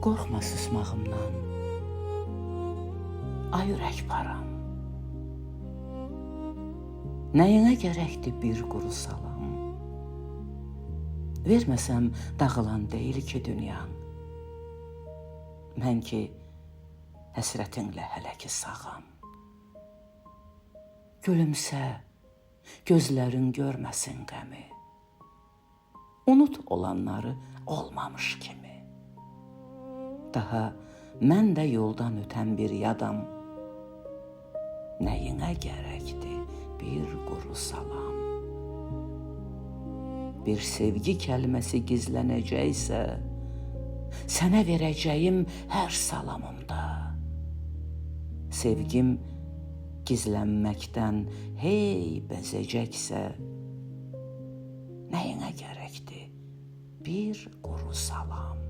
Qorxma susmağımdan, ay ürək param. Nəyinə gərəkdir bir quru salam? Verməsəm dağılan deyil ki dünyan. Mən ki həsrətinlə hələ ki sağam. Gülümsə, gözlərin görməsin qəmi. Unut olanları olmamış kimi. Daha mən də yoldan ötən bir yadam. Nəyinə gərəkdir bir quru salam? Bir sevgi kəlməsi gizlənəcəksə, sənə verəcəyim hər salamımda. Sevgim gizlənməkdən hey bezəcəksə, nəyinə gərəkdir bir quru salam?